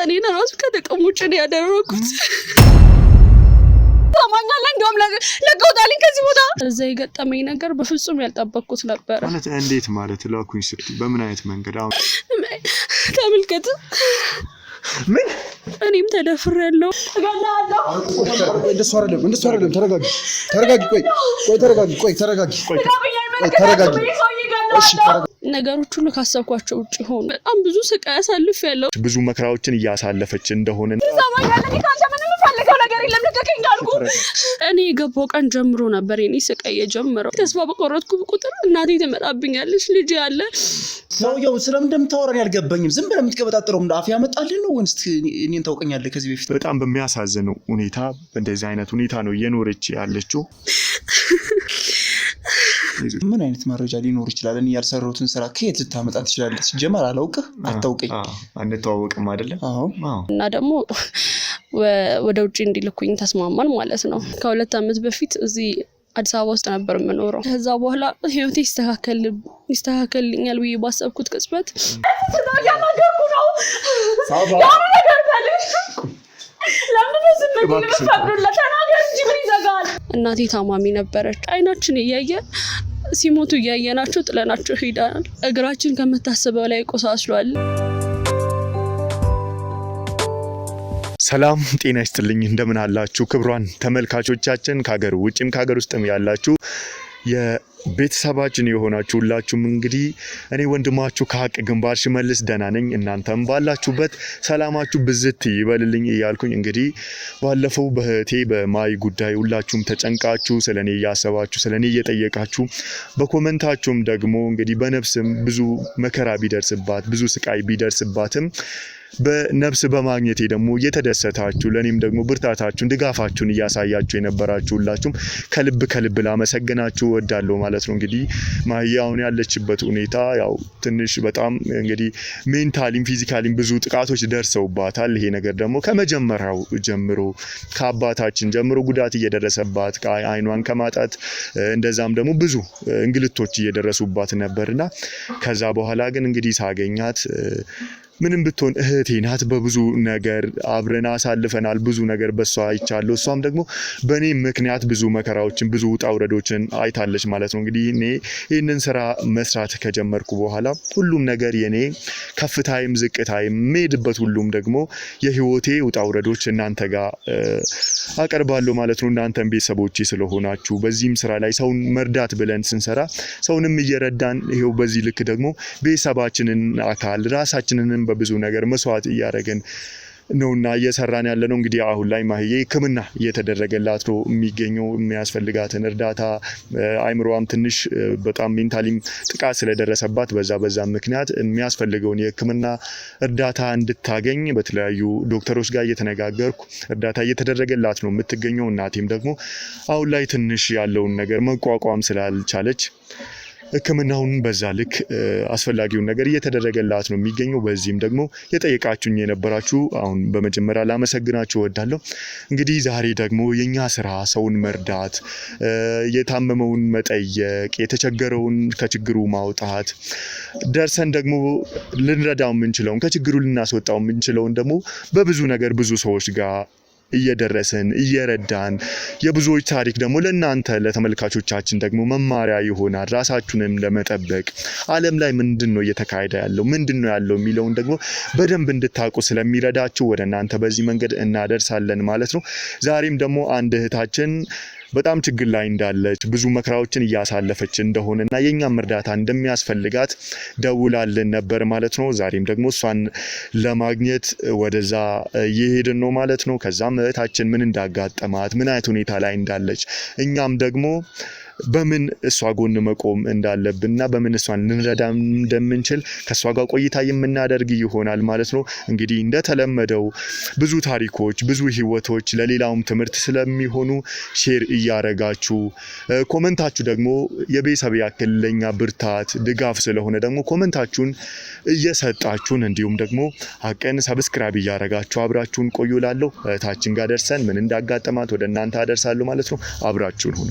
እኔን ራሱ ከጥቅም ውጭ ነው ያደረኩት። ታማኛለህ እንደውም ለቀውጣልኝ ከዚህ ቦታ። እዛ የገጠመኝ ነገር በፍጹም ያልጠበቅኩት ነበር። ማለት እንዴት ማለት ላኩኝ ስትይ በምን አይነት መንገድ? አሁን ተመልከት። ምን እኔም ተደፍሬያለሁ። እገላለሁ። እንደሱ አይደለም። ተረጋጊ። ነገሮች ሁሉ ካሰብኳቸው ውጪ ሆኑ። በጣም ብዙ ስቃይ አሳልፌያለሁ። ብዙ መከራዎችን እያሳለፈች እንደሆነ እኔ የገባው ቀን ጀምሮ ነበር የኔ ስቃይ የጀመረው። ተስፋ በቆረጥኩ ቁጥር እናቴ ትመጣብኛለች። ልጅ ያለ ሰውየው ስለምን እንደምታወራን ያልገባኝም። ዝም ብለህ የምትቀበጣጥረው አፍ ያመጣልህ ነው ወይስ እኔን ታውቀኛለህ ከዚህ በፊት? በጣም በሚያሳዝነው ሁኔታ በእንደዚህ አይነት ሁኔታ ነው እየኖረች ያለችው። ምን አይነት መረጃ ሊኖር ይችላል? እኔ ያልሰራሁትን ስራ ከየት ልታመጣ ትችላለህ? ሲጀመር አላውቅህ፣ አታውቀኝ፣ አንተዋወቅም አይደለም? አዎ። እና ደግሞ ወደ ውጪ እንዲልኩኝ ተስማማን ማለት ነው። ከ2 ዓመት በፊት እዚህ አዲስ አበባ ውስጥ ነበር የምኖረው። ከዛ በኋላ ህይወቴ ይስተካከልኛል ብዬ ባሰብኩት ቅጽበት ያናገርኩ ነው ያው ነገር ታለሽ ለምን ዝም ብለሽ ፈቅዶላት ተናገር እንጂ ምን ይዘጋል? እናቴ ታማሚ ነበረች። አይናችን እያየ ሲሞቱ እያየናቸው ጥለናቸው ሄዳናል። እግራችን ከመታሰበው ላይ ቆሳስሏል። ሰላም ጤና ይስጥልኝ። እንደምን አላችሁ ክብሯን ተመልካቾቻችን? ከሀገር ውጭም ከሀገር ውስጥም ያላችሁ የቤተሰባችን የሆናችሁ ሁላችሁም እንግዲህ እኔ ወንድማችሁ ከሀቅ ግንባር ሽመልስ ደህና ነኝ። እናንተም ባላችሁበት ሰላማችሁ ብዝት ይበልልኝ እያልኩኝ እንግዲህ ባለፈው በህቴ በማይ ጉዳይ ሁላችሁም ተጨንቃችሁ ስለኔ እያሰባችሁ ስለኔ እየጠየቃችሁ በኮሜንታችሁም ደግሞ እንግዲህ በነፍስም ብዙ መከራ ቢደርስባት ብዙ ስቃይ ቢደርስባትም በነፍስ በማግኘቴ ደግሞ እየተደሰታችሁ ለኔም ደግሞ ብርታታችሁን ድጋፋችሁን እያሳያችሁ የነበራችሁ ሁላችሁም ከልብ ላመሰግናችሁ እወዳለሁ ማለት ነው። እንግዲህ ማያውን ያለችበት ሁኔታ ያው ትንሽ በጣም እንግዲህ ሜንታሊም ፊዚካሊም ብዙ ጥቃቶች ደርሰውባታል። ይሄ ነገር ደግሞ ከመጀመሪያው ጀምሮ ከአባታችን ጀምሮ ጉዳት እየደረሰባት አይኗን ከማጣት እንደዛም ደግሞ ብዙ እንግልቶች እየደረሱባት ነበርና ከዛ በኋላ ግን እንግዲህ ሳገኛት ምንም ብትሆን እህቴ ናት። በብዙ ነገር አብረን አሳልፈናል። ብዙ ነገር በሷ አይቻለሁ። እሷም ደግሞ በኔ ምክንያት ብዙ መከራዎችን ብዙ ውጣ ውረዶችን አይታለች ማለት ነው። እንግዲህ እኔ ይህንን ስራ መስራት ከጀመርኩ በኋላ ሁሉም ነገር የኔ ከፍታይም ዝቅታይም ሜድበት ሁሉም ደግሞ የህይወቴ ውጣ ውረዶች እናንተ ጋር አቀርባለሁ ማለት ነው። እናንተም ቤተሰቦቼ ስለሆናችሁ በዚህም ስራ ላይ ሰውን መርዳት ብለን ስንሰራ ሰውንም እየረዳን ይሄው በዚህ ልክ ደግሞ ቤተሰባችንን አካል ራሳችንን በብዙ ነገር መስዋዕት እያደረግን ነውና እየሰራን ያለ ነው። እንግዲህ አሁን ላይ ማህዬ ህክምና እየተደረገላት ነው የሚገኘው። የሚያስፈልጋትን እርዳታ አይምሮዋም ትንሽ በጣም ሜንታሊም ጥቃት ስለደረሰባት በዛ ምክንያት የሚያስፈልገውን የህክምና እርዳታ እንድታገኝ በተለያዩ ዶክተሮች ጋር እየተነጋገርኩ እርዳታ እየተደረገላት ነው የምትገኘው። እናቴም ደግሞ አሁን ላይ ትንሽ ያለውን ነገር መቋቋም ስላልቻለች ህክምናውን በዛ ልክ አስፈላጊውን ነገር እየተደረገላት ነው የሚገኘው። በዚህም ደግሞ የጠየቃችሁኝ የነበራችሁ አሁን በመጀመሪያ ላመሰግናችሁ እወዳለሁ። እንግዲህ ዛሬ ደግሞ የኛ ስራ ሰውን መርዳት፣ የታመመውን መጠየቅ፣ የተቸገረውን ከችግሩ ማውጣት፣ ደርሰን ደግሞ ልንረዳው የምንችለውን ከችግሩ ልናስወጣው የምንችለውን ደግሞ በብዙ ነገር ብዙ ሰዎች ጋር እየደረሰን እየረዳን የብዙዎች ታሪክ ደግሞ ለእናንተ ለተመልካቾቻችን ደግሞ መማሪያ ይሆናል። ራሳችሁንም ለመጠበቅ ዓለም ላይ ምንድነው እየተካሄደ ያለው ምንድነው ያለው የሚለውን ደግሞ በደንብ እንድታውቁ ስለሚረዳችሁ ወደ እናንተ በዚህ መንገድ እናደርሳለን ማለት ነው። ዛሬም ደግሞ አንድ እህታችን በጣም ችግር ላይ እንዳለች ብዙ መከራዎችን እያሳለፈች እንደሆነና የኛም እርዳታ እንደሚያስፈልጋት ደውላልን ነበር ማለት ነው። ዛሬም ደግሞ እሷን ለማግኘት ወደዛ እየሄድን ነው ማለት ነው። ከዛም እህታችን ምን እንዳጋጠማት ምን አይነት ሁኔታ ላይ እንዳለች እኛም ደግሞ በምን እሷ ጎን መቆም እንዳለብንና በምን እሷን ልንረዳ እንደምንችል ከሷ ጋር ቆይታ የምናደርግ ይሆናል ማለት ነው። እንግዲህ እንደተለመደው ብዙ ታሪኮች ብዙ ህይወቶች ለሌላውም ትምህርት ስለሚሆኑ ሼር እያረጋችሁ ኮሜንታችሁ ደግሞ የቤተሰብ ያክል ለኛ ብርታት ድጋፍ ስለሆነ ደግሞ ኮሜንታችሁን እየሰጣችሁን እንዲሁም ደግሞ ሀቅን ሰብስክራይብ እያረጋችሁ አብራችሁን ቆዩላለሁ። እህታችን ጋር ደርሰን ምን እንዳጋጠማት ወደ እናንተ አደርሳለሁ ማለት ነው። አብራችሁን ሁኑ።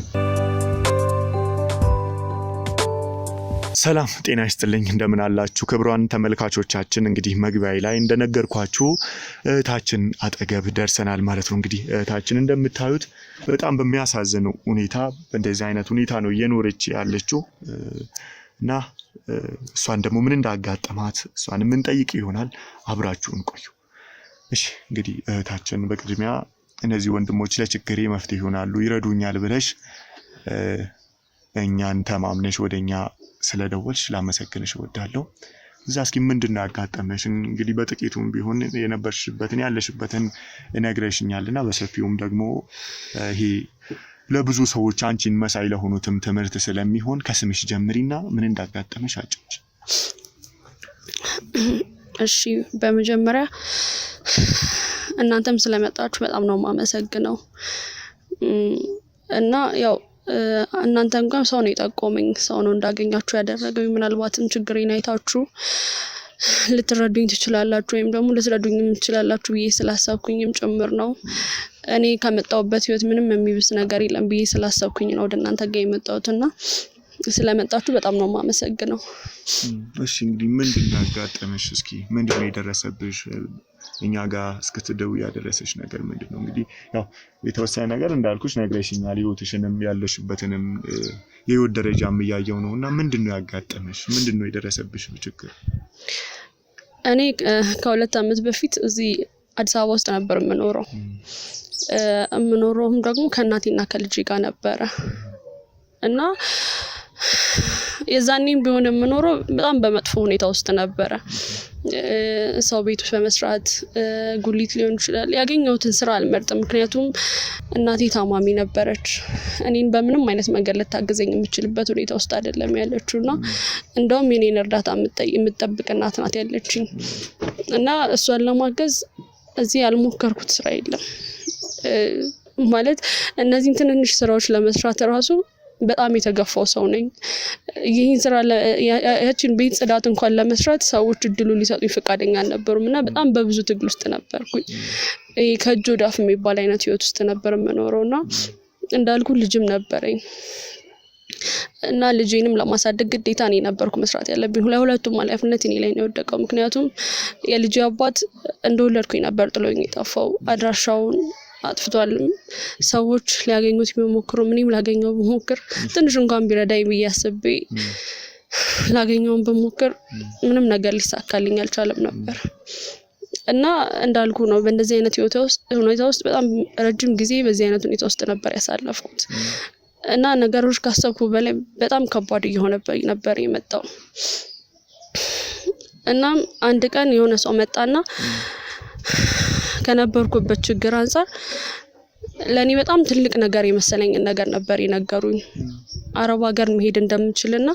ሰላም ጤና ይስጥልኝ እንደምን አላችሁ ክብሯን ተመልካቾቻችን እንግዲህ መግቢያይ ላይ እንደነገርኳችሁ እህታችን አጠገብ ደርሰናል ማለት ነው እንግዲህ እህታችን እንደምታዩት በጣም በሚያሳዝን ሁኔታ በእንደዚህ አይነት ሁኔታ ነው እየኖረች ያለችው እና እሷን ደግሞ ምን እንዳጋጠማት እሷን ምን ጠይቅ ይሆናል አብራችሁን ቆዩ እሺ እንግዲህ እህታችን በቅድሚያ እነዚህ ወንድሞች ለችግሬ መፍትሄ ይሆናሉ ይረዱኛል ብለሽ እኛን ተማምነሽ ወደኛ ስለደወልሽ ላመሰግንሽ እወዳለሁ እዛ እስኪ ምንድነው ያጋጠመሽ እንግዲህ በጥቂቱም ቢሆን የነበርሽበትን ያለሽበትን ነግረሽኛልና በሰፊውም ደግሞ ይሄ ለብዙ ሰዎች አንቺን መሳይ ለሆኑትም ትምህርት ስለሚሆን ከስምሽ ጀምሪና ምን እንዳጋጠመሽ አጭጭ እሺ በመጀመሪያ እናንተም ስለመጣችሁ በጣም ነው ማመሰግነው እና ያው እናንተ እንኳን ሰው ነው የጠቆመኝ ሰው ነው እንዳገኛችሁ ያደረገው ምናልባትም ችግሬን አይታችሁ ልትረዱኝ ትችላላችሁ ወይም ደግሞ ልትረዱኝም ትችላላችሁ ብዬ ስላሰብኩኝም ጭምር ነው እኔ ከመጣሁበት ህይወት ምንም የሚብስ ነገር የለም ብዬ ስላሰብኩኝ ነው ወደ እናንተ ጋር የመጣሁትና ስለመጣችሁ በጣም ነው ማመሰግነው እሺ እንግዲህ ምንድነው ያጋጠመሽ እስኪ ምንድነው የደረሰብሽ እኛ ጋር እስክትደው ያደረሰሽ ነገር ምንድነው እንግዲህ ያው የተወሰነ ነገር እንዳልኩሽ ነግረሽኛል ህይወትሽንም ያለሽበትንም የህይወት ደረጃም ያያየው ነውና ምንድነው ያጋጠመሽ ምንድነው የደረሰብሽ ችግር እኔ ከ2 አመት በፊት እዚህ አዲስ አበባ ውስጥ ነበር የምኖረውም ደግሞ ከእናቴና ከልጄ ጋር ነበር እና የዛኔም ቢሆን የምኖረው በጣም በመጥፎ ሁኔታ ውስጥ ነበር ሰው ቤት ውስጥ በመስራት ጉሊት ሊሆን ይችላል ያገኘሁትን ስራ አልመርጥም ምክንያቱም እናቴ ታማሚ ነበረች እኔን በምንም አይነት መንገድ ልታገዘኝ የምችልበት ሁኔታ ውስጥ አይደለም ያለችውና እንደውም የኔን እርዳታ የምትጠብቅ እናት ናት ያለችኝ እና እሷን ለማገዝ እዚህ ያልሞከርኩት ስራ የለም ማለት እነዚህን ትንንሽ ስራዎች ለመስራት ራሱ በጣም የተገፋው ሰው ነኝ ይሄን ስራ ያቺን ቤት ጽዳት እንኳን ለመስራት ሰዎች እድሉ ሊሰጡኝ ፍቃደኛ አልነበሩምና በጣም በብዙ ትግል ውስጥ ነበርኩኝ ከእጅ ወደ አፍ የሚባል አይነት ህይወት ውስጥ ነበር የምኖረውና እንዳልኩ ልጅም ነበረኝ እና ልጄንም ለማሳደግ ግዴታ እኔ ነበርኩ መስራት ያለብኝ ሁለቱም ኃላፊነት እኔ ላይ ነው የወደቀው ምክንያቱም የልጄ አባት እንደወለድኩኝ ነበር ጥሎኝ የጠፋው አድራሻውን አጥፍቷል ሰዎች ሊያገኙት ቢሞክሩ ምንም ላገኘው በሞክር ትንሽ እንኳን ቢረዳይ በያስቤ ላገኘው በሞክር ምንም ነገር ሊሳካልኝ አልቻለም ነበር እና እንዳልኩ ነው በእንደዚህ አይነት ሁኔታ ውስጥ በጣም ረጅም ጊዜ በዚህ አይነት ሁኔታ ውስጥ ነበር ያሳለፍኩት እና ነገሮች ካሰብኩ በላይ በጣም ከባድ እየሆነብኝ ነበር የመጣው እና አንድ ቀን የሆነ ሰው መጣና ከነበርኩበት ችግር አንፃር ለኔ በጣም ትልቅ ነገር የመሰለኝ ነገር ነበር የነገሩኝ አረብ ሀገር መሄድ እንደምችልና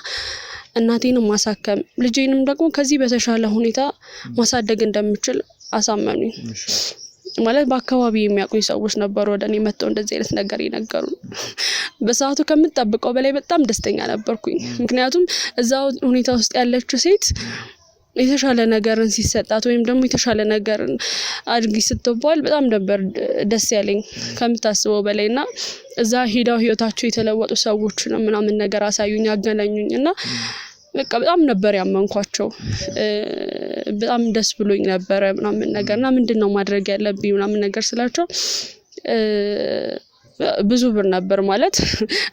እናቴንም ማሳከም ልጄንም ደግሞ ከዚህ በተሻለ ሁኔታ ማሳደግ እንደምችል አሳመኑኝ ማለት በአካባቢ የሚያውቁኝ ሰዎች ነበሩ ወደኔ መጥተው እንደዚህ አይነት ነገር ይነገሩኝ በሰዓቱ ከምጠብቀው በላይ በጣም ደስተኛ ነበርኩኝ ምክንያቱም እዛው ሁኔታ ውስጥ ያለችው ሴት የተሻለ ነገርን ሲሰጣት ወይም ደግሞ የተሻለ ነገርን አድርጊ ስትባል በጣም ነበር ደስ ያለኝ ከምታስበው በላይና እዛ ሄዳው ህይወታቸው የተለወጡ ሰዎች ነው ምናምን ነገር አሳዩኝ አገናኙኝና በቃ በጣም ነበር ያመንኳቸው በጣም ደስ ብሎኝ ነበር ምናምን ነገርና ምንድነው ማድረግ ያለብኝ ምናምን ነገር ስላቸው ብዙ ብር ነበር ማለት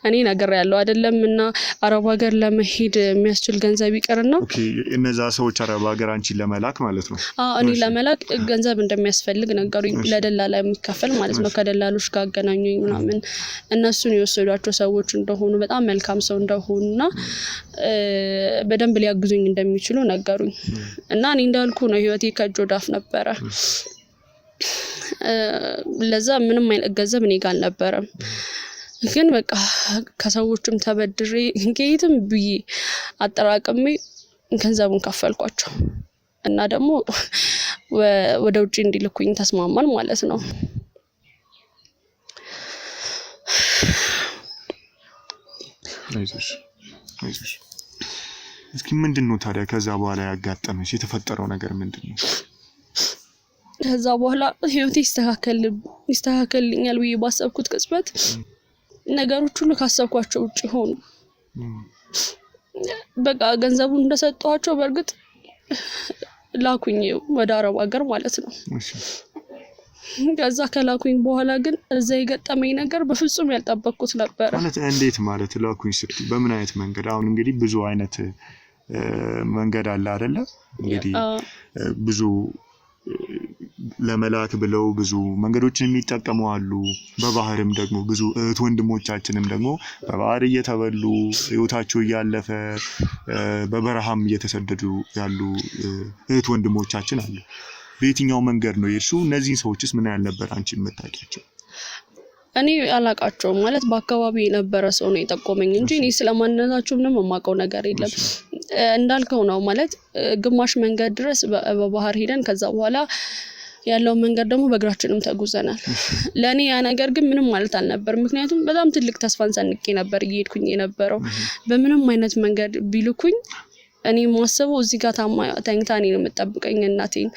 እኔ ነገር ያለው አይደለምና አረብ ሀገር ለመሄድ የሚያስችል ገንዘብ ይቀርና ኦኬ እነዛ ሰዎች አረብ ሀገር አንቺን ለመላክ ማለት ነው እኔ ለመላክ ገንዘብ እንደሚያስፈልግ ነገሩኝ ለደላላ የሚከፈል ማለት ነው ከደላሎች ጋር አገናኙኝ ምናምን እነሱን የወሰዷቸው ሰዎች እንደሆኑ በጣም መልካም ሰው እንደሆኑና በደንብ ሊያግዙኝ እንደሚችሉ ነገሩኝ እና እኔ እንዳልኩ ነው ህይወቴ ከእጅ ወደ አፍ ነበረ ለዛ ምንም አይነት ገንዘብ እኔ ጋር አልነበረም ግን በቃ ከሰዎችም ተበድሬ ከየትም ብዬ አጠራቅሜ ገንዘቡን ከፈልኳቸው እና ደግሞ ወደ ውጪ እንዲልኩኝ ተስማማን ማለት ነው አይዞሽ እስኪ ምንድነው ታዲያ ከዛ በኋላ ያጋጠመሽ የተፈጠረው ነገር ምንድነው ከዛ በኋላ ህይወቴ ይስተካከልኛል ብዬ ባሰብኩት ቅጽበት ነገሮች ሁሉ ካሰብኳቸው ውጪ ሆኑ በቃ ገንዘቡን እንደሰጠኋቸው በርግጥ ላኩኝ ወደ አረብ ሀገር ማለት ነው። ከዛ ከላኩኝ በኋላ ግን እዛ የገጠመኝ ነገር በፍጹም ያልጠበቅኩት ነበር። ማለት እንዴት ማለት ላኩኝ ስትይ በምን አይነት መንገድ? አሁን እንግዲህ ብዙ አይነት መንገድ አለ አይደለ? እንግዲህ ብዙ ለመላክ ብለው ብዙ መንገዶችን የሚጠቀሙ አሉ። በባህርም ደግሞ ብዙ እህት ወንድሞቻችንም ደግሞ በባህር እየተበሉ ህይወታቸው እያለፈ በበረሃም እየተሰደዱ ያሉ እህት ወንድሞቻችን አሉ። በየትኛው መንገድ ነው የእሱ? እነዚህን ሰዎችስ ምን ያህል ነበር አንቺ የምታውቂያቸው? እኔ አላቃቸውም ማለት በአካባቢ የነበረ ሰው ነው የጠቆመኝ እንጂ እኔ ስለማንነታቸው ምንም የማውቀው ነገር የለም። እንዳልከው ነው ማለት ግማሽ መንገድ ድረስ በባህር ሄደን ከዛ በኋላ ያለው መንገድ ደግሞ በእግራችንም ተጉዘናል። ለኔ ያ ነገር ግን ምንም ማለት አልነበር። ምክንያቱም በጣም ትልቅ ተስፋን ሰንቄ ነበር እየሄድኩኝ የነበረው። በምንም አይነት መንገድ ቢልኩኝ እኔ ማሰበው እዚህ ጋር ተኝታ እኔን የምትጠብቀኝ እናቴን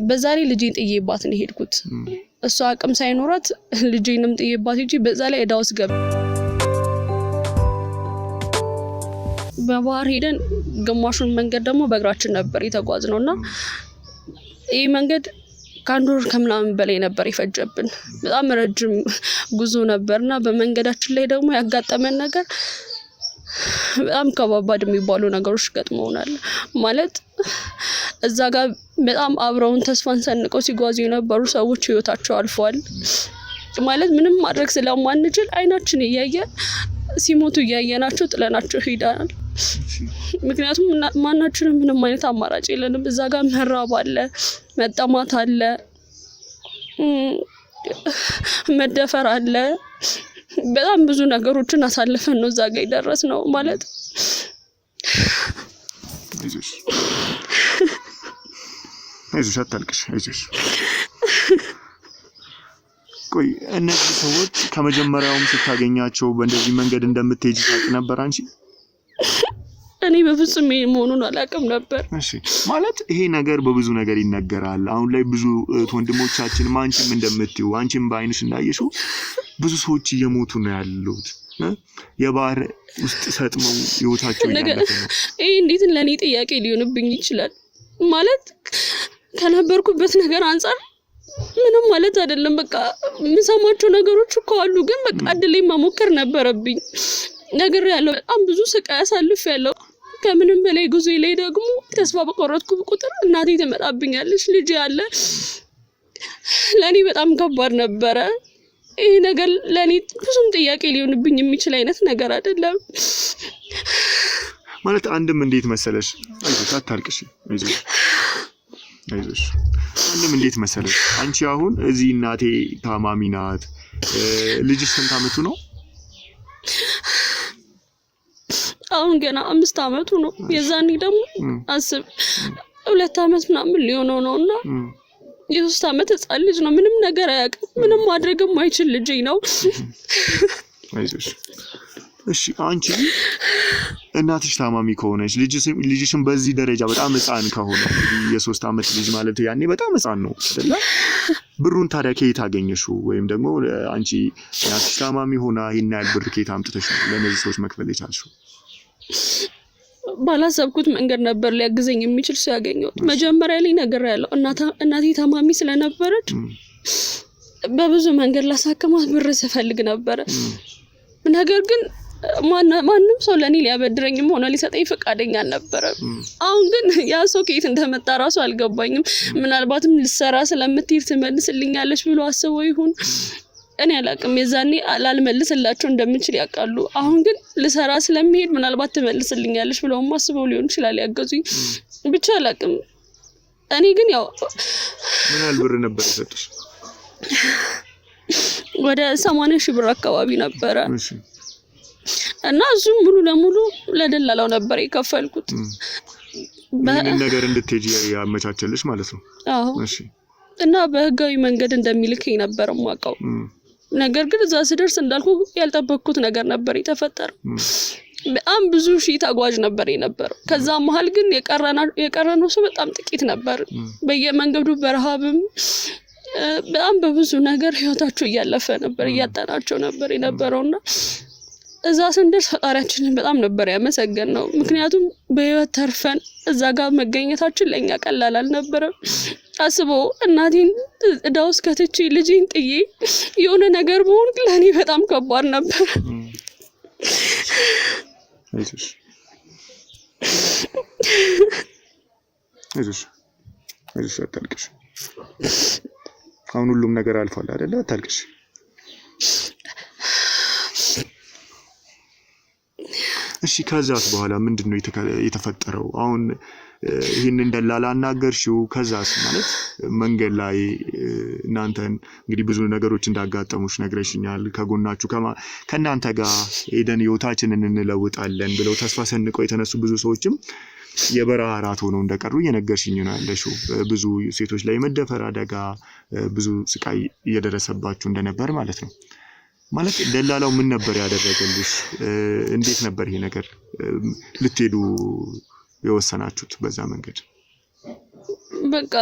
በዛ ላይ ልጄን ጥዬባት ነው የሄድኩት። እሷ አቅም ሳይኖራት ልጄንም ጥዬባት እንጂ በዛ ላይ እዳ ውስጥ ገባ። በባህር ሄደን ግማሹን መንገድ ደግሞ በእግራችን ነበር የተጓዝነውና ይሄ መንገድ ከአንድ ወር ከምናምን በላይ ነበር የፈጀብን። በጣም ረጅም ጉዞ ነበርና በመንገዳችን ላይ ደግሞ ያጋጠመን ነገር በጣም ከባባድ የሚባሉ ነገሮች ገጥመውናል። ማለት እዛ ጋር በጣም አብረውን ተስፋን ሰንቀው ሲጓዙ የነበሩ ሰዎች ህይወታቸው አልፏል። ማለት ምንም ማድረግ ስለማንችል አይናችን እያየ ሲሞቱ እያየናቸው ጥለናቸው ሄዳናል። ምክንያቱም ማናችንም ምንም አይነት አማራጭ የለንም። እዛ ጋር መራብ አለ፣ መጠማት አለ፣ መደፈር አለ። በጣም ብዙ ነገሮችን አሳልፈን ነው እዛ ጋር የደረስነው። ማለት አይዞሽ አታልቅሽ፣ አይዞሽ። ቆይ እነዚህ ሰዎች ከመጀመሪያውም ስታገኛቸው በእንደዚህ መንገድ እንደምትሄጂ ታውቂ ነበር አንቺ? እኔ በፍጹም ይሄ መሆኑን አላውቅም ነበር። እሺ ማለት ይሄ ነገር በብዙ ነገር ይነገራል። አሁን ላይ ብዙ ወንድሞቻችን አንቺም እንደምትዩ አንቺም በአይንሽ እንዳየሽው ብዙ ሰዎች እየሞቱ ነው ያሉት። የባህር ውስጥ ሰጥመው ህይወታቸው እያለፈ ነው። ይሄ እንዴት ለኔ ጥያቄ ሊሆንብኝ ይችላል? ማለት ከነበርኩበት ነገር አንፃር ምንም ማለት አይደለም። በቃ የምሰማቸው ነገሮች እኮ አሉ፣ ግን በቃ እድሌን መሞከር ነበረብኝ። ነገር ያለው በጣም ብዙ ስቃይ አሳልፍ ያለው። ከምንም በላይ ጉዞ ላይ ደግሞ ተስፋ በቆረጥኩ ቁጥር እናቴ ትመጣብኛለች፣ ልጅ ያለ ለኔ በጣም ከባድ ነበረ። ይሄ ነገር ለኔ ብዙም ጥያቄ ሊሆንብኝ የሚችል አይነት ነገር አይደለም። ማለት አንድም እንዴት መሰለሽ፣ አይዞሽ አታልቅሽ፣ አይዞሽ አይዞሽ። አንድም እንዴት መሰለሽ አንቺ አሁን እዚህ እናቴ ታማሚ ናት። ልጅሽ ስንት አመቱ ነው? አሁን ገና 5 አመቱ ነው። የዛኔ ደግሞ አስብ 2 አመት ምናምን ሊሆነው ነውና የ3 አመት ህፃን ልጅ ነው። ምንም ነገር አያውቅም። ምንም ማድረግ የማይችል ልጅ ነው። አይዞሽ እሺ። አንቺ እናትሽ ታማሚ ከሆነች ልጅሽም በዚህ ደረጃ በጣም ህፃን ከሆነ የ3 አመት ልጅ ማለት ያኔ በጣም ህፃን ነው አይደለ? ብሩን ታዲያ ከየት አገኘሽው? ወይም ደግሞ አንቺ እናትሽ ታማሚ ሆና ይሄን ያህል ብር ከየት አምጥተሽ ለነዚህ ሰዎች መክፈል የቻልሽው? ባላሰብኩት መንገድ ነበር ሊያግዘኝ የሚችል ሰው ያገኘሁት። መጀመሪያ ላይ ነገር ያለው እናቴ ታማሚ ስለነበረች በብዙ መንገድ ላሳከማት ብር ስፈልግ ነበር። ነገር ግን ማንም ሰው ለኔ ሊያበድረኝም ሆነ ሊሰጠኝ ፈቃደኛ አልነበረም። አሁን ግን ያ ሰው ከየት እንደመጣ ራሱ አልገባኝም። ምናልባትም ልሰራ ስለምትሄድ ትመልስልኛለች ብሎ አስበው ይሁን እኔ አላቅም። የዛኔ ላልመልስላቸው እንደምችል ያውቃሉ። አሁን ግን ልሰራ ስለምሄድ ምናልባት ትመልስልኛለች ብለው አስበው ሊሆን ይችላል ያገዙኝ። ብቻ አላቅም። እኔ ግን ያው ምን ያህል ብር ነበር የሰጡሽ? ወደ 80,000 ብር አካባቢ ነበረ። እሺ። እና እሱም ሙሉ ለሙሉ ለደላላው ነበር የከፈልኩት። ምን ነገር እንድትሄጂ ያመቻቸልሽ ማለት ነው? አዎ። እሺ። እና በህጋዊ መንገድ እንደሚልከኝ ነበር የማውቀው። ነገር ግን እዛ ስደርስ እንዳልኩ ያልጠበቅኩት ነገር ነበር የተፈጠረው። በጣም ብዙ ሺህ ተጓዥ ነበር የነበረው። ከዛ መሀል ግን የቀረነው ሰው በጣም ጥቂት ነበር። በየመንገዱ በረሃብም በጣም በብዙ ነገር ህይወታቸው እያለፈ ነበር፣ እያጣናቸው ነበር የነበረውና እዛ ስንደርስ ፈጣሪያችንን በጣም ነበር ያመሰገንነው። ምክንያቱም በህይወት ተርፈን እዛ ጋር መገኘታችን ለኛ ቀላል አልነበረም። አስበው እናቴን እዳ ውስጥ ከተቼ ልጄን ጥዬ የሆነ ነገር በሆን ለኔ በጣም ከባድ ነበር። አይዞሽ አታልቅሽ። አሁን ሁሉም ነገር አልፏል አይደለ? አታልቅሽ። እሺ ከዛስ በኋላ ምንድነው የተፈጠረው? አሁን ይሄንን ደላላ አናገርሽው? ከዛስ ማለት መንገድ ላይ እናንተን እንግዲህ ብዙ ነገሮች እንዳጋጠሙሽ ነግረሽኛል። ከጎናችሁ ከእናንተ ጋር ሄደን ህይወታችንን እንለውጣለን ብለው ተስፋ ሰንቀው የተነሱ ብዙ ሰዎችም የበረሃ ራት ሆነው እንደቀሩ እየነገርሽኝ ነው ያለሽው። ብዙ ሴቶች ላይ መደፈር አደጋ፣ ብዙ ስቃይ እየደረሰባችሁ እንደነበር ማለት ነው። ማለት ደላላው ምን ነበር ያደረገልሽ? እንዴት ነበር ይሄ ነገር ልትሄዱ የወሰናችሁት በዛ መንገድ? በቃ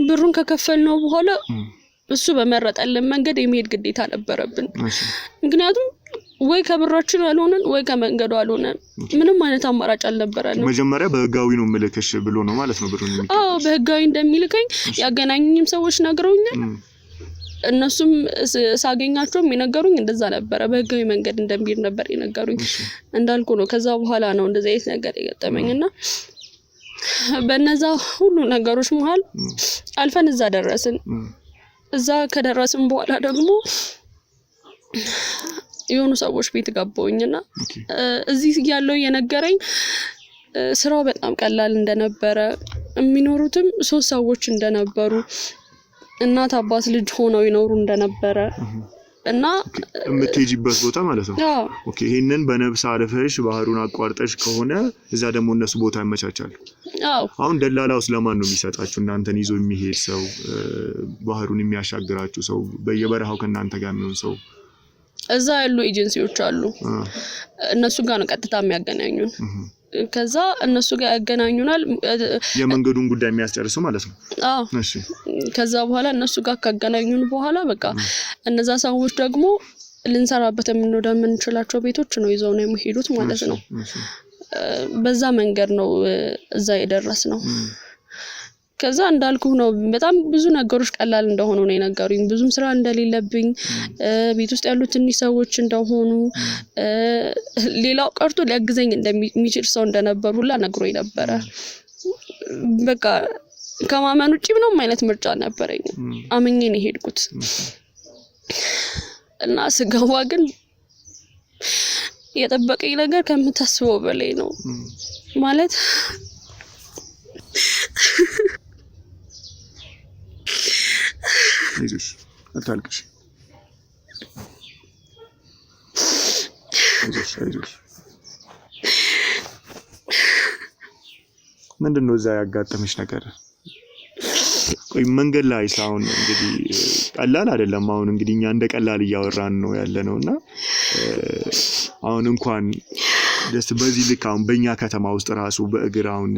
ብሩን ከከፈልነው በኋላ እሱ በመረጠልን መንገድ የሚሄድ ግዴታ ነበረብን። ምክንያቱም ወይ ከብራችን አልሆነን ወይ ከመንገዱ አልሆነን ምንም አይነት አማራጭ አልነበረንም። መጀመሪያ በህጋዊ ነው መልከሽ ብሎ ነው ማለት ነው ብሩን የሚከፍል? አዎ በህጋዊ እንደሚልከኝ ያገናኙኝም ሰዎች ነግረውኛል። እነሱም ሳገኛቸውም የነገሩኝ እንደዛ ነበረ። በህጋዊ መንገድ እንደሚሄድ ነበር የነገሩኝ። እንዳልኩ ነው ከዛ በኋላ ነው እንደዛ አይነት ነገር የገጠመኝና በእነዛ ሁሉ ነገሮች መሃል አልፈን እዛ ደረስን። እዛ ከደረስን በኋላ ደግሞ የሆኑ ሰዎች ቤት ገባሁኝና እዚህ ያለው የነገረኝ ስራው በጣም ቀላል እንደነበረ፣ የሚኖሩትም 3 ሰዎች እንደነበሩ፣ እናት አባት ልጅ ሆነው ይኖሩ እንደነበረ እና የምትሄጂበት ቦታ ማለት ነው። ኦኬ ይሄንን በነብስ አልፈሽ ባህሩን አቋርጠሽ ከሆነ እዛ ደግሞ እነሱ ቦታ ያመቻቻሉ። አሁን ደላላውስ ለማን ነው የሚሰጣችሁ? እናንተን ይዞ የሚሄድ ሰው፣ ባህሩን የሚያሻግራችሁ ሰው፣ በየበረሃው ከእናንተ ጋር የሚሆን ሰው? እዛ ያሉ ኤጀንሲዎች አሉ። እነሱ ጋር ነው ቀጥታ የሚያገናኙን። ከዛ እነሱ ጋር ያገናኙናል። የመንገዱን ጉዳይ የሚያስጨርሱ ማለት ነው። እሺ ከዛ በኋላ እነሱ ጋር ካገናኙን በኋላ በቃ እነዛ ሰዎች ደግሞ ልንሰራበት የምንችላቸው ቤቶች ነው ይዘው ነው የሚሄዱት ማለት ነው። በዛ መንገድ ነው እዛ የደረስነው። ከዛ እንዳልኩ ነው በጣም ብዙ ነገሮች ቀላል እንደሆኑ ነው የነገሩኝ። ብዙም ስራ እንደሌለብኝ፣ ቤት ውስጥ ያሉት ትንሽ ሰዎች እንደሆኑ፣ ሌላው ቀርቶ ሊያግዘኝ እንደሚችል ሰው እንደነበር ሁላ ነግሮኝ ነበረ። በቃ ከማመን ውጪ ምንም አይነት ምርጫ ነበረኝ። አመኜ ነው የሄድኩት እና ስገባ ግን የጠበቀኝ ነገር ከምታስበው በላይ ነው ማለት አይዞሽ አታልቅሽ። አይዞሽ ምንድነው እዛ ያጋጠመሽ ነገር? ቆይ መንገድ ላይ ሳውን እንግዲህ ቀላል አይደለም። አሁን እንግዲህ እኛ እንደ ቀላል እያወራን ነው ያለነውና አሁን እንኳን ደስ በዚህ ልክ አሁን በእኛ ከተማ ውስጥ ራሱ በእግር አሁን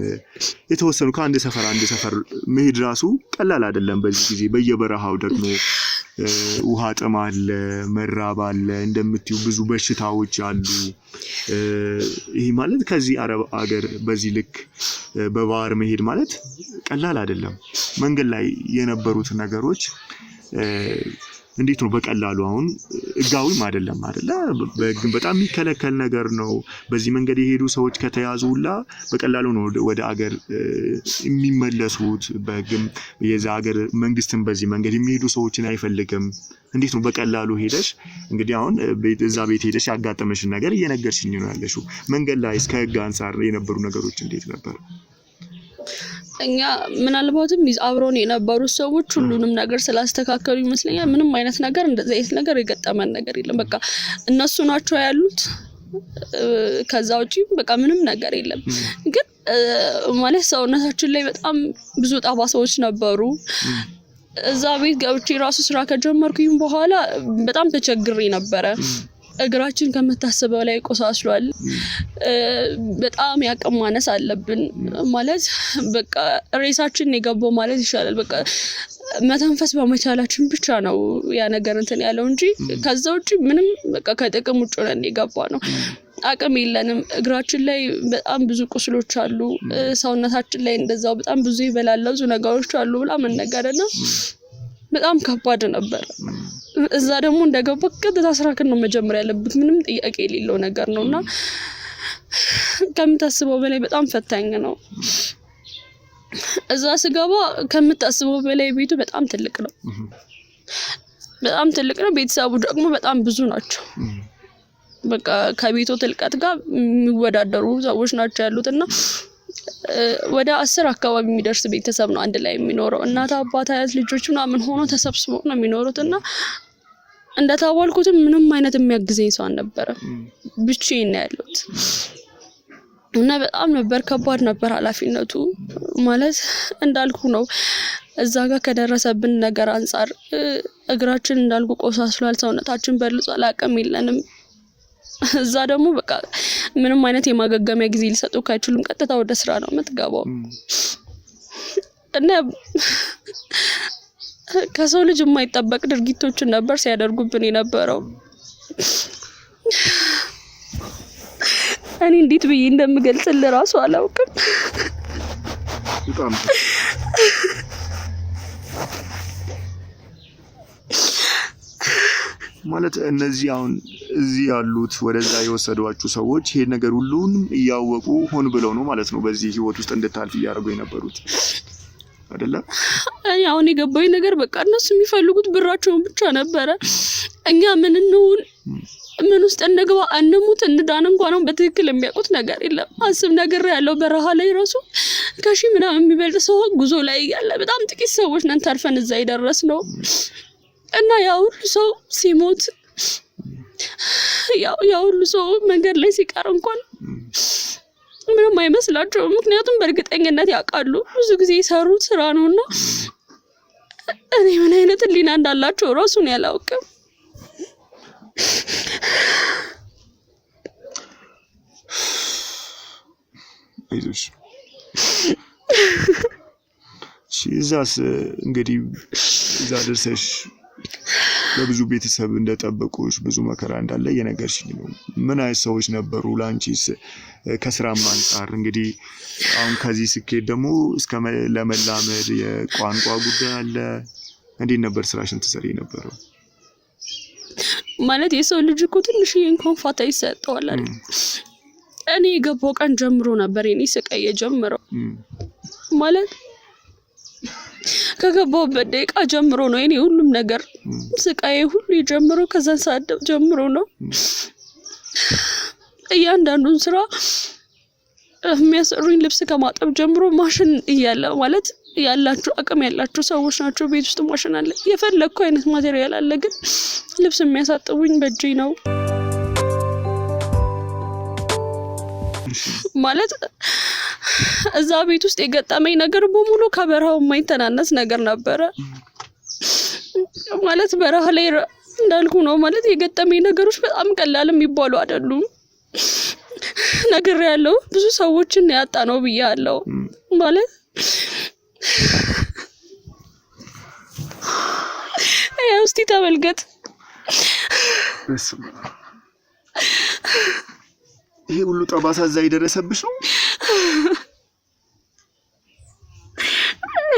የተወሰኑ ከአንድ ሰፈር መሄድ ራሱ ቀላል አይደለም። በዚህ ጊዜ በየበረሃው ደግሞ ውሃ ጥም አለ፣ መራብ አለ፣ እንደምትዩ ብዙ በሽታዎች አሉ። ይሄ ማለት ከዚህ አረብ ሀገር በዚህ ልክ በባህር መሄድ ማለት ቀላል አይደለም። መንገድ ላይ የነበሩት ነገሮች እንዴት ነው በቀላሉ አሁን ህጋዊም አይደለም አይደለ? በግን በጣም የሚከለከል ነገር ነው። በዚህ መንገድ የሄዱ ሰዎች ከተያዙላ በቀላሉ ነው ወደ ሀገር የሚመለሱት። በግን የዛ ሀገር መንግስትን በዚህ መንገድ የሚሄዱ ሰዎችን አይፈልግም። እንዴት ነው በቀላሉ ሄደሽ እንግዲህ አሁን እዛ ቤት ሄደሽ ያጋጠመሽን ነገር እየነገርሽኝ ነው ያለሽው። መንገድ ላይ እስከ ህግ አንፃር የነበሩ ነገሮች እንዴት ነበር? እኛ ምናልባትም አብሮን የነበሩ ሰዎች ሁሉንም ነገር ስላስተካከሉ ይመስለኛል ምንም አይነት ነገር እንደዚህ አይነት ነገር የገጠመን ነገር የለም። በቃ እነሱ ናቸው ያሉት። ከዛ ውጪ በቃ ምንም ነገር የለም። ግን ማለት ሰውነታችን ላይ በጣም ብዙ ጠባሳዎች ነበሩ። እዛ ቤት ገብቼ ራሱ ስራ ከጀመርኩኝ በኋላ በጣም ተቸግሬ ነበረ። እግራችን ከመታሰበው ላይ ቆሳስሏል። በጣም ያቅም ማነስ አለብን ማለት በቃ ሬሳችን የገባው ማለት ይሻላል። በቃ መተንፈስ በመቻላችን ብቻ ነው ያ ነገር እንትን ያለው እንጂ ከዛ ውጪ ምንም በቃ ከጥቅም ውጭ ነን የገባ ነው። አቅም የለንም። እግራችን ላይ በጣም ብዙ ቁስሎች አሉ። ሰውነታችን ላይ እንደዛው በጣም ብዙ ይበላለዙ ነገሮች አሉ ብላ መነገርና በጣም ከባድ ነበር። እዛ ደግሞ እንደገባ ቀጥታ ስራክን ነው መጀመር ያለበት ምንም ጥያቄ የሌለው ነገር ነውና ከምታስበው በላይ በጣም ፈታኝ ነው። እዛ ስገባ ከምታስበው በላይ ቤቱ በጣም ትልቅ ነው። በጣም ትልቅ ነው። ቤተሰቡ ደግሞ በጣም ብዙ ናቸው። በቃ ከቤቱ ትልቀት ጋር የሚወዳደሩ ሰዎች ናቸው ያሉትና ወደ 10 አካባቢ የሚደርስ ቤተሰብ ነው አንድ ላይ የሚኖረው። እናት አባት አያት ልጆች ምናምን ሆኖ ተሰብስበው ነው የሚኖሩትና እንደታዋልኩትም ምንም አይነት የሚያግዘኝ ሰው አልነበረም። ብቻዬን ነው ያለሁት እና በጣም ነበር ከባድ ነበር ኃላፊነቱ ማለት እንዳልኩ ነው። እዛ ጋር ከደረሰብን ነገር አንፃር እግራችን እንዳልኩ ቆሳስሏል፣ ሰውነታችን በልጿል፣ አቅም የለንም። እዛ ደግሞ በቃ ምንም አይነት የማገገሚያ ጊዜ ሊሰጡክ አይችሉም። ቀጥታ ወደ ስራ ነው የምትገባው እና ከሰው ልጅ የማይጠበቅ ድርጊቶችን ነበር ሲያደርጉብን የነበረው። እኔ እንዴት ብዬ እንደምገልጽልህ ራሱ አላውቅም። ማለት እነዚህ አሁን እዚህ ያሉት ወደዛ የወሰዷችሁ ሰዎች ይሄ ነገር ሁሉንም እያወቁ ሆን ብለው ነው ማለት ነው በዚህ ህይወት ውስጥ እንድታልፍ እያደረጉ የነበሩት አይደለ? እኔ አሁን የገባኝ ነገር በቃ እነሱ የሚፈልጉት ብራቸውን ብቻ ነበረ። እኛ ምን እንሁን ምን ውስጥ እንግባ አንሙት እንዳን እንኳን በትክክል የሚያውቁት ነገር የለም። አስብ ነገር ያለው በረሃ ላይ ራሱ ከሺ ምናምን የሚበልጥ ሰው ጉዞ ላይ ያለ በጣም ጥቂት ሰዎች ነን ተርፈን እዛ የደረስነው እና ያው ሁሉ ሰው ሲሞት ያው ሁሉ ሰው መንገድ ላይ ሲቀር እንኳን ምንም አይመስላቸውም። ምክንያቱም በእርግጠኝነት ያውቃሉ ብዙ ጊዜ የሰሩት ስራ ነውና እኔ ምን አይነት ሊና እንዳላቸው ራሱን ያላውቅም። አይዞሽ እዛስ እንግዲህ እዛ ደርሰሽ ለብዙ ቤተሰብ እንደጠበቁሽ ብዙ መከራ እንዳለ የነገርሽኝ ነው። ምን አይነት ሰዎች ነበሩ ላንቺስ ከስራም አንፃር? እንግዲህ አሁን ከዚህ ስኬት ደግሞ እስከ ለመላመድ የቋንቋ ጉዳይ አለ። እንዴት ነበር ስራሽን ትሰሪ ነበረው? ማለት የሰው ልጅ እኮ ትንሽዬ እንኳን ፋታ ይሰጠዋል አይደል? እኔ የገባው ቀን ጀምሮ ነበር የኔ ስቃይ የጀመረው። ማለት ከገባሁበት ደቂቃ ጀምሮ ነው የኔ ሁሉም ነገር ስቃይ ሁሉ የጀመረው ከዛ ሰዓት ጀምሮ ነው። እያንዳንዱን ስራ የሚያሰሩኝ ልብስ ከማጠብ ጀምሮ ማሽን እያለ ማለት ያላችሁ አቅም ያላችሁ ሰዎች ናቸው። ቤት ውስጥ ማሽን አለ፣ የፈለኩ አይነት ማቴሪያል አለ፣ ግን ልብስ የሚያሳጥቡኝ በእጄ ነው። ማለት እዛ ቤት ውስጥ የገጠመኝ ነገር በሙሉ ከበረሃው የማይተናነስ ነገር ነበረ። ማለት በረሃ ላይ እንዳልኩ ነው ማለት የገጠመኝ ነገሮች በጣም ቀላል የሚባሉ አይደሉም። ነገር ያለው ብዙ ሰዎችን ያጣ ነው ብያለሁ። ማለት እስቲ ተመልከት። ይሄ ሁሉ ጠባሳ እዛ የደረሰብሽ ነው?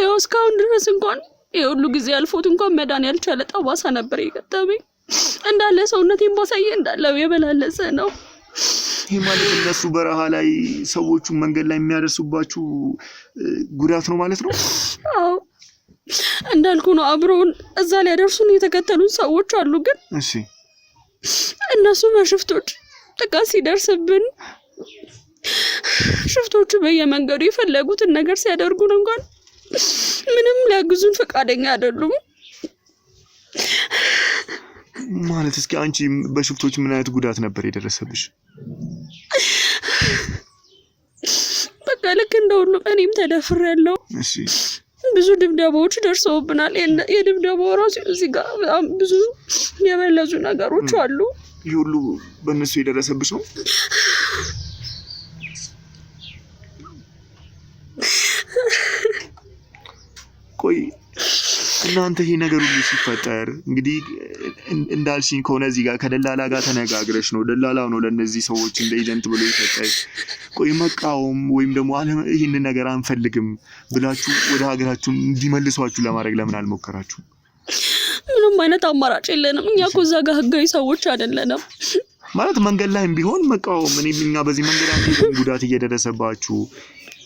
ያው እስካሁን ድረስ እንኳን የሁሉ ጊዜ አልፎት እንኳን መዳን ያልቻለ ጠባሳ ነበር የገጠመኝ። እንዳለ ሰውነቴን ባሳየ እንዳለ የበላለሰ ነው። ይሄ ማለት እነሱ በረሃ ላይ ሰዎቹ መንገድ ላይ የሚያደርሱባችሁ ጉዳት ነው ማለት ነው? አዎ እንዳልኩ ነው። አብረውን እዛ ላይ ያደርሱን የተከተሉን ሰዎች አሉ። ግን እሺ እነሱ በሽፍቶች ጥቃት ሲደርስብን ሽፍቶቹ በየመንገዱ የፈለጉትን ነገር ሲያደርጉን እንኳን ምንም ሊያግዙን ፈቃደኛ አይደሉም። ማለት እስኪ አንቺ በሽፍቶች ምን አይነት ጉዳት ነበር የደረሰብሽ? በቃ ልክ እንደሁሉ እኔም ተደፍሬያለሁ። እሺ ብዙ ድብደባዎች ደርሰውብናል። የድብደባው ራሱ እዚህ ጋር በጣም ብዙ የበለዙ ነገሮች አሉ። ይህ ሁሉ በእነሱ የደረሰብሽ ነው? ቆይ እናንተ ይሄ ነገር ሁሉ ሲፈጠር እንግዲህ እንዳልሽኝ ከሆነ እዚህ ጋር ከደላላ ጋር ተነጋግረሽ ነው፣ ደላላው ነው ለነዚህ ሰዎች እንደ ኤጀንት ብሎ ይሰጣል። ቆይ መቃወም ወይም ደግሞ ይሄን ነገር አንፈልግም ብላችሁ ወደ ሀገራችሁ እንዲመልሷችሁ ለማድረግ ለምን አልሞከራችሁ? ምንም አይነት አማራጭ የለንም። እኛ እኮ እዛ ጋር ህጋዊ ሰዎች አይደለንም። ማለት መንገድ ላይም ቢሆን መቃወም እኛ በዚህ መንገድ አንዴ ጉዳት እየደረሰባችሁ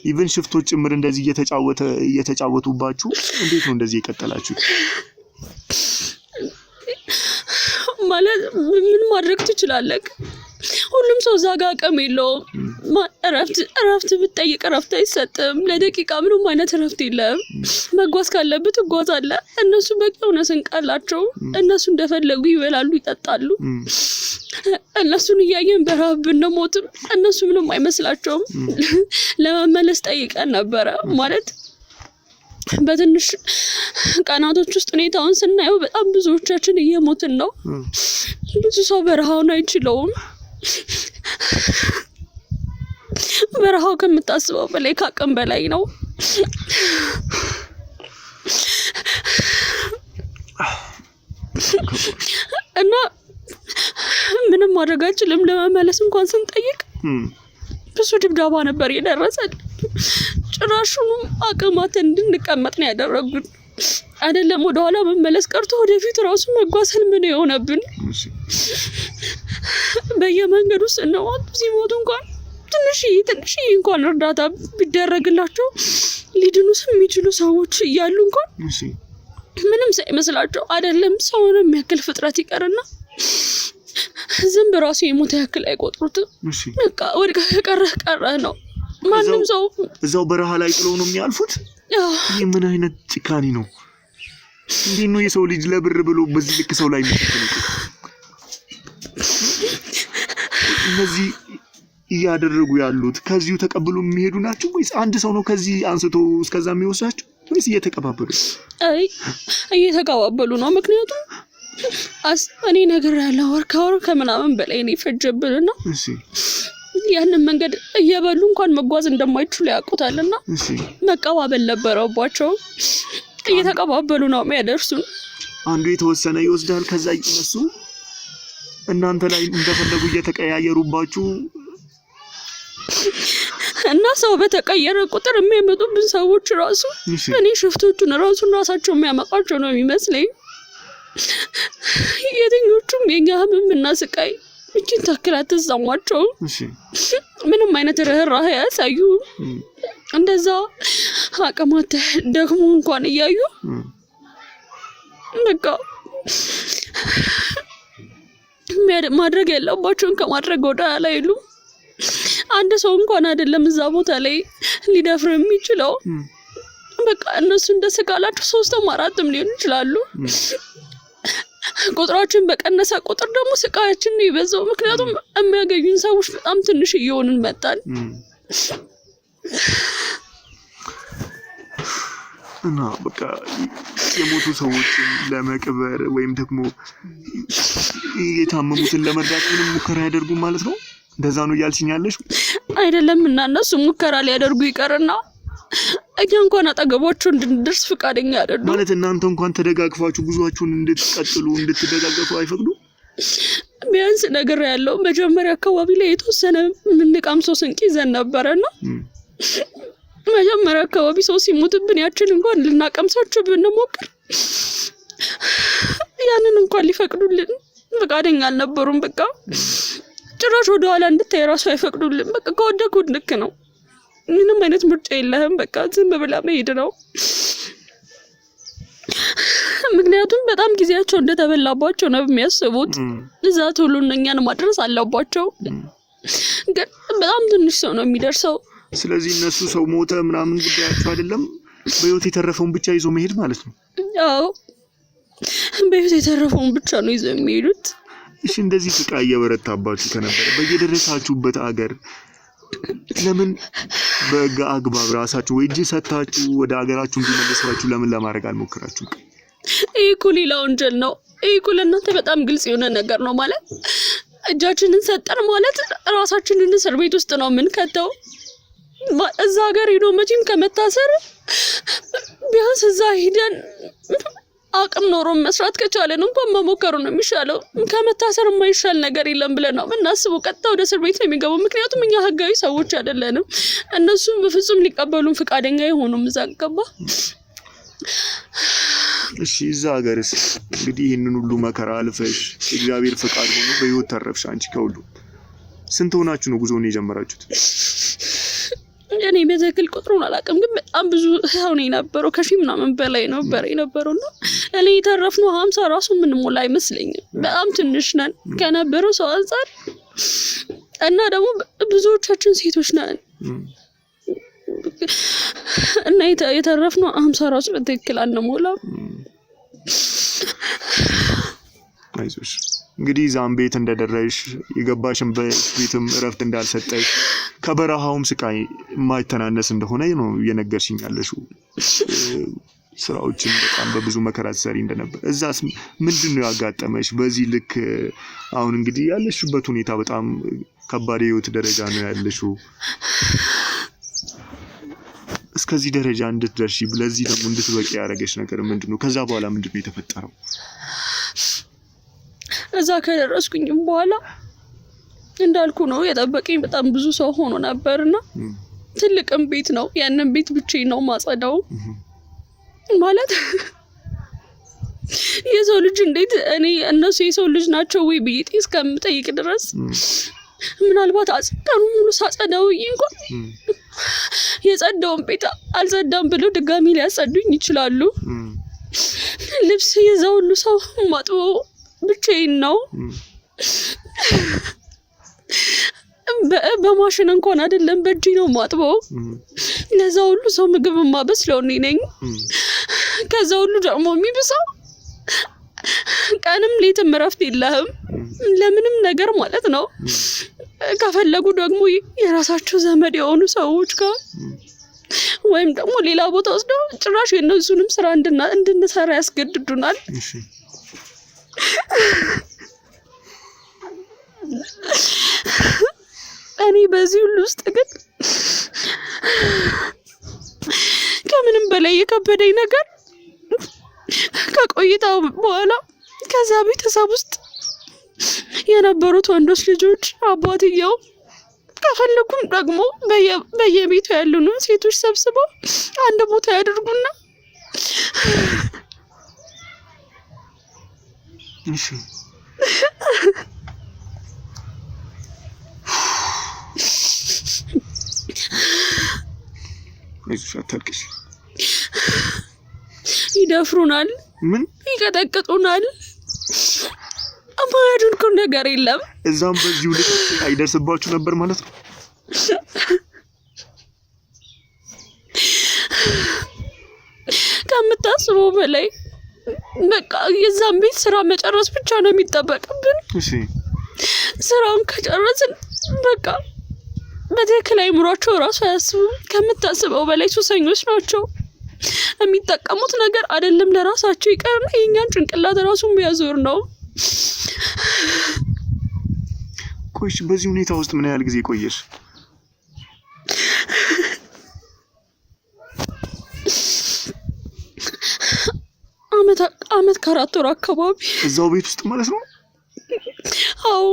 ኢቭን ሽፍቶች ጭምር እንደዚህ እየተጫወቱባችሁ እንዴት ነው እንደዚህ የቀጠላችሁ? ማለት ምን ማድረግ ትችላለህ? ሁሉም ሰው እዛ ጋር አቅም የለውም። እረፍት ብትጠይቅ እረፍት አይሰጥም። ለደቂቃ ምንም አይነት እረፍት የለም። መጓዝ ካለብህ ትጓዛለህ። እነሱ በቂ የሆነ ስንቅ አላቸው። እነሱ እንደፈለጉ ይበላሉ፣ ይጠጣሉ። እነሱን እያየን በረሃብ ብንሞትም እነሱ ምንም አይመስላቸውም። ለመመለስ ጠይቀን ነበረ። ማለት በትንሽ ቀናቶች ውስጥ ሁኔታውን ስናየው በጣም ብዙዎቻችን እየሞትን ነው። ብዙ ሰው በረሃውን አይችለውም። በረሃው ከምታስበው በላይ ከአቅም በላይ ነው እና ምንም ማድረግ አንችልም። ለመመለስ እንኳን ስንጠይቅ ብዙ ድብደባ ነበር የደረሰን። ጭራሹኑ አቅማተን እንድንቀመጥ ነው ያደረጉን። አይደለም ወደኋላ መመለስ ቀርቶ ወደፊት ራሱ መጓዘን ምን የሆነብን። በየመንገዱ ስንሞት ሲሞቱ እንኳን ትንሽ እንኳን እርዳታ ቢደረግላቸው ሊድኑስ የሚችሉ ሰዎች እያሉ እንኳን ምንም ሳይመስላቸው አይደለም ሰውን የሚያክል ፍጥረት ይቀርና ዝም በራሱ የሞተ ያክል አይቆጥሩትም። በቃ ወድቀህ ቀረህ ነው። ማንም ሰው እዛው በረሃ ላይ ጥለው ነው የሚያልፉት። ይሄ ምን አይነት ጭካኔ ነው? እንዴት ነው የሰው ልጅ ለብር ብሎ በዚህ ልክ ሰው ላይ የሚተከለው? እነዚህ እያደረጉ ያሉት ከዚሁ ተቀብሎ የሚሄዱ ናቸው ወይስ አንድ ሰው ነው ከዚህ አንስቶ እስከዛ የሚወስዳቸው ወይስ እየተቀባበሉ? አይ እየተቀባበሉ ነው። ምክንያቱም እኔ ነገር ያለው ወር ከምናምን በላይ ነው የፈጀብንና ያንን መንገድ እየበሉ እንኳን መጓዝ እንደማይችሉ ያውቁታልና መቀባበል ነበረባቸው። እየተቀባበሉ ነው የሚያደርሱን። አንዱ የተወሰነ ይወስዳል፣ ከዛ እነሱ እናንተ ላይ እንደፈለጉ እየተቀያየሩባችሁ እና ሰው በተቀየረ ቁጥር የሚያመጡብን ሰዎች ራሱ እኔ ሽፍቶቹን ራሳቸው የሚያመቃቸው ነው የሚመስለኝ። የትኞቹም የኛ ህመምና ስቃይ እቺን ታክል አትሰማቸው። ምንም አይነት ርህራሄ ያሳዩ። እንደዛ አቅማት ደግሞ እንኳን እያዩ በቃ ማድረግ ያለባቸውን ከማድረግ ወደ ኋላ አይሉም። አንድ ሰው እንኳን አይደለም እዛ ቦታ ላይ ሊደፍር የሚችለው። በቃ እነሱ እንደስጋላቸው 3ም 4ም ሊሆን ይችላሉ። ቁጥራችን በቀነሰ ቁጥር ደግሞ ስቃያችን ነው ይበዛው። ምክንያቱም የሚያገኙን ሰዎች በጣም ትንሽ እየሆንን መጣን እና በቃ የሞቱ ሰዎችን ለመቅበር ወይም ደግሞ የታመሙትን ለመርዳት ምንም ሙከራ ያደርጉ ማለት ነው። እንደዛ ነው እያልሽኛለሽ? አይደለም እና እነሱ ሙከራ ሊያደርጉ ይቀርና እኛ እንኳን አጠገባቸው እንድንደርስ ፍቃደኛ አይደሉም። ማለት እናንተ እንኳን ተደጋግፋችሁ ጉዟችሁን እንድትቀጥሉ እንድትደጋገፉ አይፈቅዱ? ቢያንስ ነገር ያለው መጀመሪያ አካባቢ ላይ የተወሰነ ምንቃምሶ ስንቅ ይዘን ነበርና መጀመሪያ አካባቢ ሰው ሲሞትብን ያችን እንኳን ልናቀምሳቸው ብንሞክር ያንን እንኳን ሊፈቅዱልን ፍቃደኛ አልነበሩም። በቃ ጭራሽ ወደ ኋላ እንድታይ ራሱ አይፈቅዱልን። በቃ ከወደኩት ልክ ነው፣ ምንም አይነት ምርጫ የለህም፣ በቃ ዝም ብላ መሄድ ነው። ምክንያቱም በጣም ጊዜያቸው እንደተበላባቸው ነው የሚያስቡት። እዛ ቶሎ እኛን ማድረስ አለባቸው፣ ግን በጣም ትንሽ ሰው ነው የሚደርሰው። ስለዚህ እነሱ ሰው ሞተ ምናምን ጉዳያቸው አይደለም፣ በህይወት የተረፈውን ብቻ ይዞ መሄድ ማለት ነው። አዎ በህይወት የተረፈውን ብቻ ነው ይዞ የሚሄዱት። እሺ እንደዚህ ስቃይ እየበረታባችሁ ከነበረ በየደረሳችሁበት አገር ለምን በአግባብ ራሳችሁ ወይ እጅ ሰታችሁ ወደ ሀገራችሁ እንዲመለሳችሁ ለምን ለማድረግ አልሞከራችሁም? ይሄ እኮ ሌላ ወንጀል ነው። ይሄ እኮ ለእናንተ በጣም ግልጽ የሆነ ነገር ነው። ማለት እጃችንን ሰጠን ማለት ራሳችንን እስር ቤት ውስጥ ነው የምንከተው። እዛ ሀገር ሄዶ መቼም ከመታሰር ቢያንስ እዛ ሄደን አቅም ኖሮ መስራት ከቻለን እንኳን መሞከሩ ነው የሚሻለው። ከመታሰር የማይሻል ነገር የለም ብለን ነው የምናስበው። ቀጥታ ወደ እስር ቤት ነው የሚገባው። ምክንያቱም እኛ ህጋዊ ሰዎች አይደለንም። እነሱ በፍጹም ሊቀበሉን ፈቃደኛ አይሆኑም። እዛ ገባ። እሺ እዛ ሀገርስ እንግዲህ ይህንን ሁሉ መከራ አልፈሽ እግዚአብሔር ፈቃድ ሆኖ በህይወት ተረፍሽ። አንቺ ከሁሉ ስንት ሆናችሁ ነው ጉዞውን የጀመራችሁት? እኔ በትክክል ቁጥሩን አላውቅም፣ ግን በጣም ብዙ ሰው ነው የነበረው። ከሺህ ምናምን በላይ ነበር የነበረውና እኔ የተረፍነው 50 ራሱ ምንም ሞላ አይመስለኝም። በጣም ትንሽ ነን ከነበረው ሰው አንፃር እና ደግሞ ብዙዎቻችን ሴቶች ነን እና የተረፍነው 50 ራሱ በትክክል አንሞላም። አይዞሽ እንግዲህ ዛምቤት እንደደረሽ የገባሽን በቤትም እረፍት እንዳልሰጠሽ ከበረሃውም ስቃይ የማይተናነስ እንደሆነ ነው የነገርሽኝ ያለሽው። ስራዎችን በጣም በብዙ መከራ ትሰሪ እንደነበር እዛስ ምንድነው ያጋጠመሽ? በዚህ ልክ አሁን እንግዲህ ያለሽበት ሁኔታ በጣም ከባድ የህይወት ደረጃ ነው ያለሽው። እስከዚህ ደረጃ እንድትደርሺ ለዚህ ደግሞ እንድትበቂ ያደረገሽ ነገር ምንድነው? ከዛ በኋላ ምንድነው የተፈጠረው? እዛ ከደረስኩኝም በኋላ እንዳልኩ ነው የጠበቀኝ በጣም ብዙ ሰው ሆኖ ነበርና ትልቅም ቤት ነው። ያንን ቤት ብቻዬን ነው ማጸዳው። ማለት የሰው ልጅ እንዴት እኔ እነሱ የሰው ልጅ ናቸው ወይ ብዬ እስከምጠይቅ ድረስ ምናልባት አጽዳኑ ሙሉ ሳጸዳው እንኳን የጸዳውን ቤት አልጸዳም ብለው ድጋሚ ሊያጸዱኝ ይችላሉ። ልብስ የዛው ሁሉ ሰው ማጥበው ብቻዬን ነው። በማሽን እንኳን አይደለም በእጄ ነው ማጥበው። ለዛ ሁሉ ሰው ምግብ ማበስለው እኔ ነኝ። ከዛ ሁሉ ደግሞ የሚብሰው ቀንም ሌትም እረፍት የለህም ለምንም ነገር ማለት ነው። ከፈለጉ ደግሞ የራሳቸው ዘመድ የሆኑ ሰዎች ጋር ወይም ደግሞ ሌላ ቦታ ወስደው ጭራሽ የነሱንም ስራ እንድንሰራ ያስገድዱናል። እኔ በዚህ ሁሉ ውስጥ ግን ከምንም በላይ የከበደኝ ነገር ከቆይታው በኋላ ከዛ ቤተሰብ ውስጥ የነበሩት ወንዶች ልጆች አባትየው ከፈለጉም ደግሞ በየቤቱ ያሉን ሴቶች ሰብስበው አንድ ቦታ ያደርጉና እሺ አይዞሽ አታልቅሽ። ይደፍሩናል፣ ምን ይቀጠቅጡናል። አማያድንኩ ነገር የለም። እዛም በዚሁ ልክ አይደርስባችሁ ነበር ማለት ነው? ከምታስበው በላይ በቃ የዛም ቤት ስራ መጨረስ ብቻ ነው የሚጠበቅብን። እሺ ስራውን ከጨረስን በቃ በትክክል አይምሯቸው ራሱ አያስቡም። ከምታስበው በላይ ሱሰኞች ናቸው። የሚጠቀሙት ነገር አይደለም ለራሳቸው ይቀርና የኛን ጭንቅላት ራሱ የሚያዞር ነው። ቆይሽ በዚህ ሁኔታ ውስጥ ምን ያህል ጊዜ ቆየሽ? አመት ከአራት ወር አካባቢ እዛው ቤት ውስጥ ማለት ነው? አዎ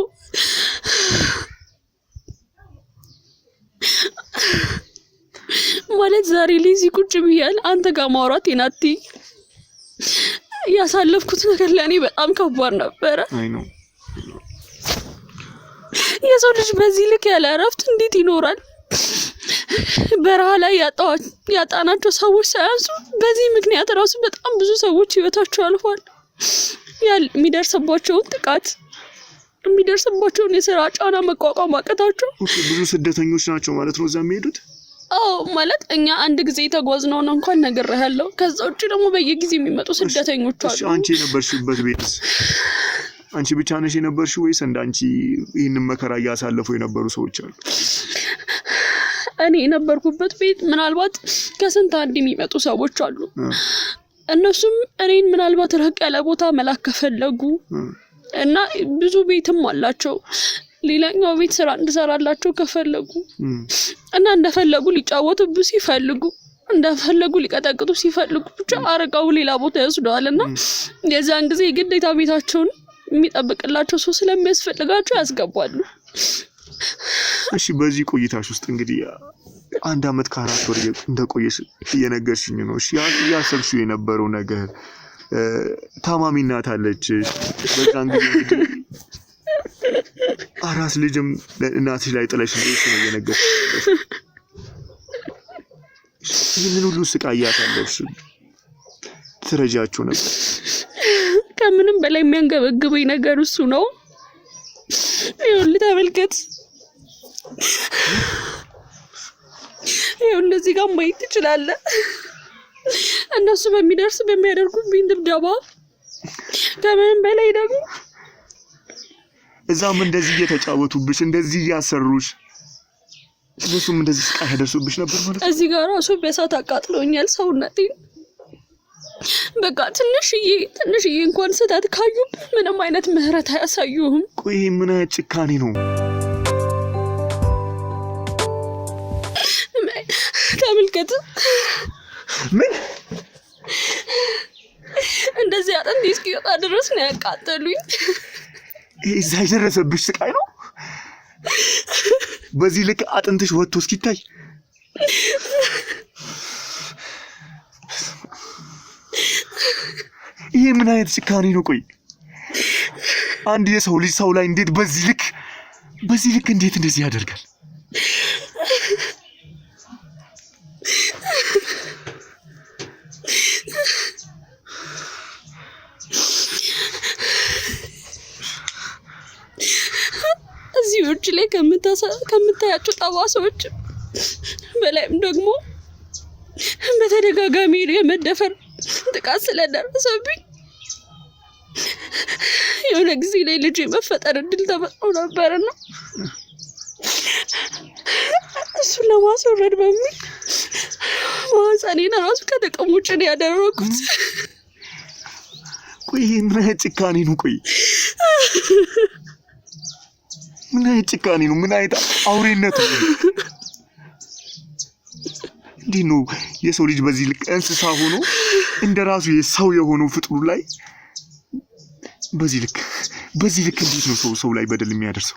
ማለት ዛሬ ለዚህ ቁጭ ብያለሁ አንተ ጋር ማውራት የናቲ ያሳለፍኩት ነገር ለኔ በጣም ከባድ ነበር። አይ ነው የሰው ልጅ በዚህ ልክ ያለ እረፍት እንዴት ይኖራል? በረሃ ላይ ያጣናቸው ሰዎች ሳያንሱ በዚህ ምክንያት ራሱ በጣም ብዙ ሰዎች ህይወታቸው አልፏል። የሚደርስባቸውን ጥቃት የሚደርስባቸውን የሥራ ጫና መቋቋም አቃታቸው። ብዙ ስደተኞች ናቸው ማለት ነው እዛ የሚሄዱት? አዎ ማለት እኛ አንድ ጊዜ ተጓዝነው ነው እንኳን ነግሬሃለሁ። ከዛ ውጪ ደግሞ በየጊዜው የሚመጡ ስደተኞች አሉ። አንቺ የነበርሽበት ቤትስ አንቺ ብቻ ነሽ የነበርሽው ወይስ እንዳንቺ ይሄንን መከራ ያሳለፉ የነበሩ ሰዎች አሉ? እኔ የነበርኩበት ቤት ምናልባት ከስንት አንድ የሚመጡ ሰዎች አሉ። እነሱም እኔን ምናልባት ራቅ ያለ ቦታ መላክ ከፈለጉ እና ብዙ ቤትም አላቸው ሌላኛው ቤት ስራ እንድሰራላቸው ከፈለጉ እና እንደፈለጉ ሊጫወቱብኝ ሲፈልጉ እንደፈለጉ ሊቀጠቅጡ ሲፈልጉ ብቻ አርቀው ሌላ ቦታ ያስደዋልና የዛን ጊዜ ግዴታ ቤታቸውን የሚጠብቅላቸው ሰው ስለሚያስፈልጋቸው ያስገባሉ። እሺ በዚህ ቆይታሽ ውስጥ እንግዲህ 1 አመት ከ4 ወር እንደቆየሽ እየነገርሽኝ ነው። እሺ ያሰብሽው የነበረው ነገር ታማሚ እናት አለች በዛን ጊዜ እንግዲህ አራስ ልጅም እናትሽ ላይ ጥለሽ እንደሽ ነው እየነገርሽኝ። ይህንን ሁሉ ስቃይ ያሳለፍሽ ትረጃቸው ነበር። ከምንም በላይ የሚያንገበግበኝ ነገር እሱ ነው። ይኸውልህ ተመልከት፣ ይኸውልህ እዚህ ጋር ማየት ትችላለህ። እነሱ በሚያደርጉብኝ ድብደባ ከምንም በላይ ደግሞ እዛም እንደዚህ እየተጫወቱብሽ እንደዚህ እያሰሩሽ እነሱም እንደዚህ ስቃይ ያደርሱብሽ ነበር ማለት ነው። እዚህ ጋር ራሱ በእሳት አቃጥሎኛል ሰውነቴን። በቃ ትንሽዬ እንኳን ስህተት ካዩ ምንም አይነት ምህረት አያሳዩህም። ቆይ ምን አይነት ጭካኔ ነው? ተመልከት፣ ምን እንደዚህ አጥንቴ እስኪወጣ ድረስ ነው ያቃጠሉኝ። እዛ የደረሰብሽ ስቃይ ነው? በዚህ ልክ አጥንትሽ ወጥቶ እስኪታይ? ይሄ ምን አይነት ጭካኔ ነው? ቆይ አንድ የሰው ልጅ ሰው ላይ እንዴት በዚህ ልክ እንዴት እንደዚህ ያደርጋል? እዚህ ውጭ ላይ ከምታያቸው ጠባሳዎች በላይም ደግሞ በተደጋጋሚ የመደፈር ጥቃት ስለደረሰብኝ የሆነ ጊዜ ላይ ልጅ የመፈጠር እድል ተፈጥሮ ነበርና እሱን ለማስወረድ በሚል ማህፀኔን ራሱ ከጥቅም ውጭ ነው ያደረኩት። ቆይ ምን አይነት ጭካኔ ነው? ቆይ ምን አይነት ጭካኔ ነው? ምን አይነት አውሬነት ነው? እንዴት ነው የሰው ልጅ በዚህ ልክ እንስሳ ሆኖ እንደራሱ የሰው የሆነው ፍጥሩ ላይ በዚህ ልክ እንዴት ነው ሰው ላይ በደል የሚያደርሰው?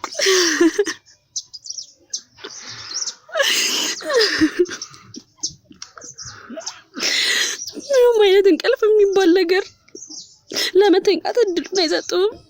ምንም አይነት እንቅልፍ የሚባል ነገር ለመተኛት እድሉን አይሰጡም።